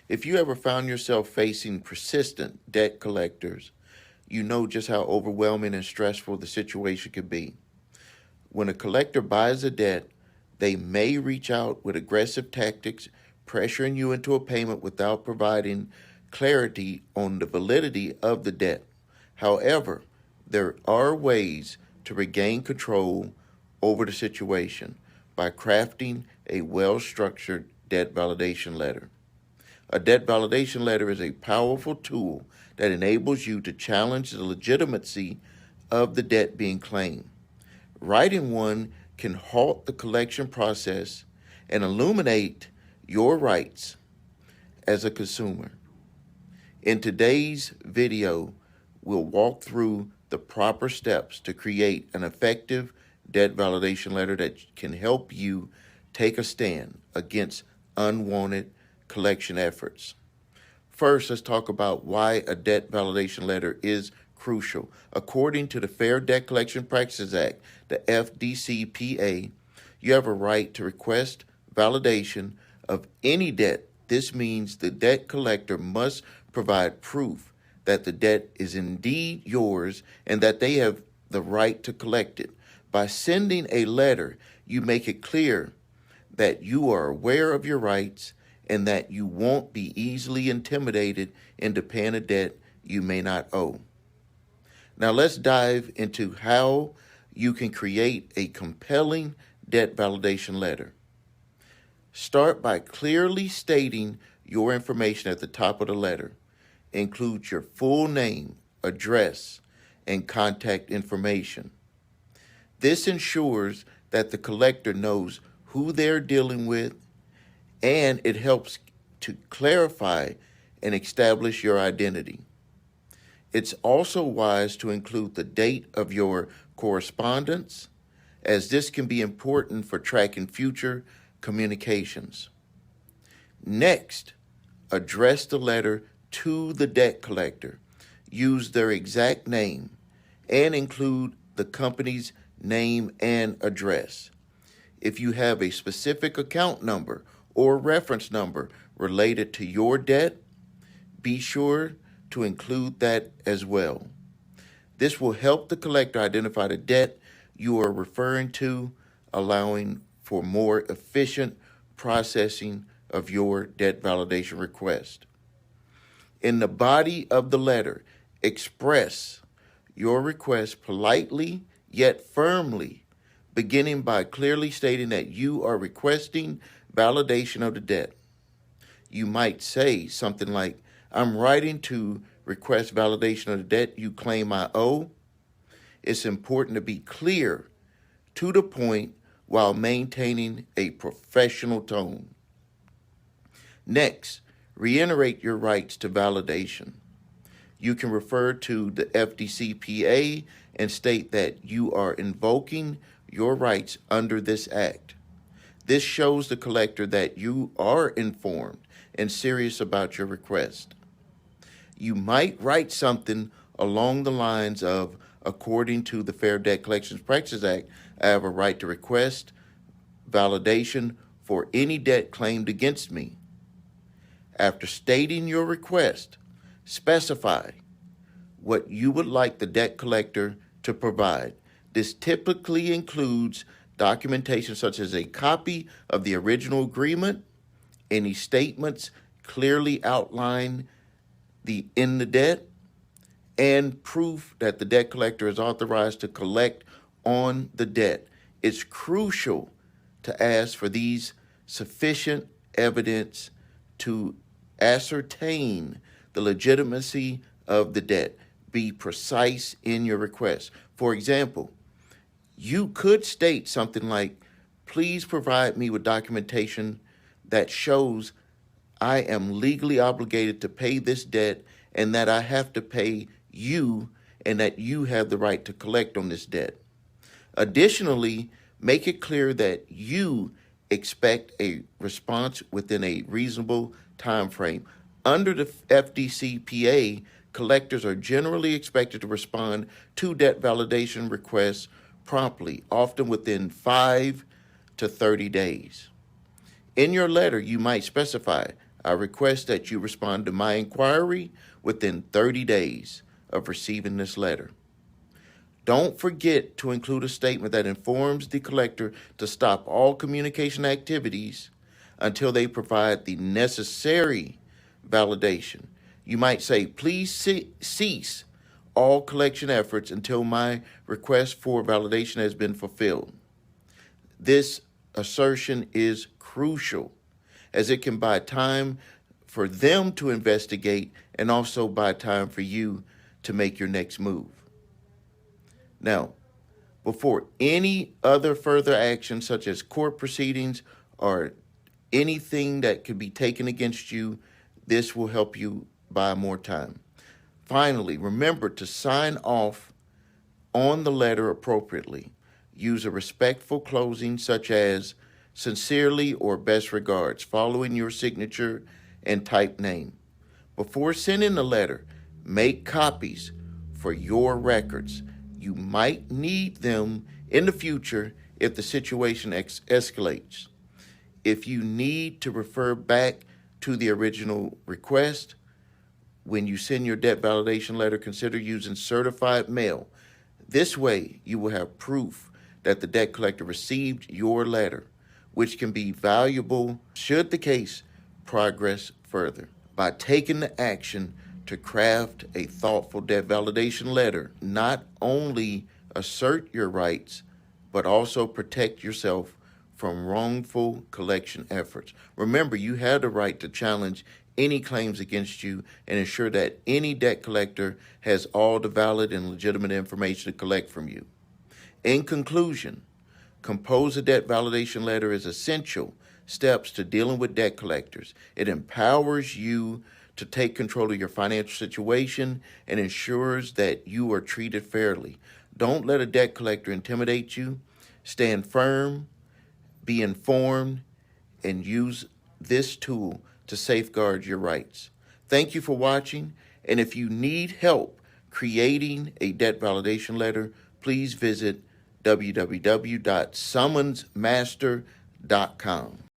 If you ever found yourself facing persistent debt collectors, you know just how overwhelming and stressful the situation can be. When a collector buys a debt, they may reach out with aggressive tactics, pressuring you into a payment without providing clarity on the validity of the debt. However, there are ways to regain control over the situation by crafting a well structured debt validation letter. A debt validation letter is a powerful tool that enables you to challenge the legitimacy of the debt being claimed. Writing one can halt the collection process and illuminate your rights as a consumer. In today's video, we'll walk through the proper steps to create an effective debt validation letter that can help you take a stand against unwanted collection efforts. First, let's talk about why a debt validation letter is crucial. According to the Fair Debt Collection Practices Act, the FDCPA, you have a right to request validation of any debt. This means the debt collector must provide proof that the debt is indeed yours and that they have the right to collect it. By sending a letter, you make it clear that you are aware of your rights and that you won't be easily intimidated into paying a debt you may not owe. Now let's dive into how you can create a compelling debt validation letter. Start by clearly stating your information at the top of the letter. Include your full name, address, and contact information. This ensures that the collector knows who they're dealing with, and it helps to clarify and establish your identity. It's also wise to include the date of your correspondence, as this can be important for tracking future communications. Next, address the letter to the debt collector. Use their exact name and include the company's name and address. If you have a specific account number or reference number related to your debt, be sure to include that as well. This will help the collector identify the debt you are referring to, allowing for more efficient processing of your debt validation request. In the body of the letter, express your request politely yet firmly, beginning by clearly stating that you are requesting validation of the debt. You might say something like, I'm writing to request validation of the debt you claim I owe. It's important to be clear, to the point, while maintaining a professional tone. Next, reiterate your rights to validation. You can refer to the FDCPA and state that you are invoking your rights under this act. This shows the collector that you are informed and serious about your request. You might write something along the lines of, according to the Fair Debt Collections Practices Act, I have a right to request validation for any debt claimed against me. After stating your request, specify what you would like the debt collector to provide. This typically includes documentation such as a copy of the original agreement, any statements clearly outline in the debt, and proof that the debt collector is authorized to collect on the debt. It's crucial to ask for these sufficient evidence to ascertain the legitimacy of the debt. Be precise in your request. For example, you could state something like, please provide me with documentation that shows I am legally obligated to pay this debt and that I have to pay you and that you have the right to collect on this debt. Additionally, make it clear that you expect a response within a reasonable time frame. Under the FDCPA, collectors are generally expected to respond to debt validation requests promptly, often within 5 to 30 days. In your letter, you might specify, I request that you respond to my inquiry within 30 days of receiving this letter. Don't forget to include a statement that informs the collector to stop all communication activities until they provide the necessary validation. You might say, please cease all collection efforts until my request for validation has been fulfilled. This assertion is crucial as it can buy time for them to investigate and also buy time for you to make your next move. Now, before any other further action, such as court proceedings or anything that could be taken against you, this will help you buy more time. Finally, remember to sign off on the letter appropriately. Use a respectful closing such as sincerely or best regards, following your signature and type name. Before sending the letter, make copies for your records. You might need them in the future if the situation escalates. If you need to refer back to the original request, when you send your debt validation letter, consider using certified mail. This way, you will have proof that the debt collector received your letter, which can be valuable should the case progress further. By taking the action to craft a thoughtful debt validation letter, not only assert your rights, but also protect yourself from wrongful collection efforts. Remember, you have the right to challenge any claims against you and ensure that any debt collector has all the valid and legitimate information to collect from you. In conclusion, compose a debt validation letter is essential steps to dealing with debt collectors. It empowers you to take control of your financial situation and ensures that you are treated fairly. Don't let a debt collector intimidate you. Stand firm, be informed, and use this tool to safeguard your rights. Thank you for watching, and if you need help creating a debt validation letter, please visit www.summonsmaster.com.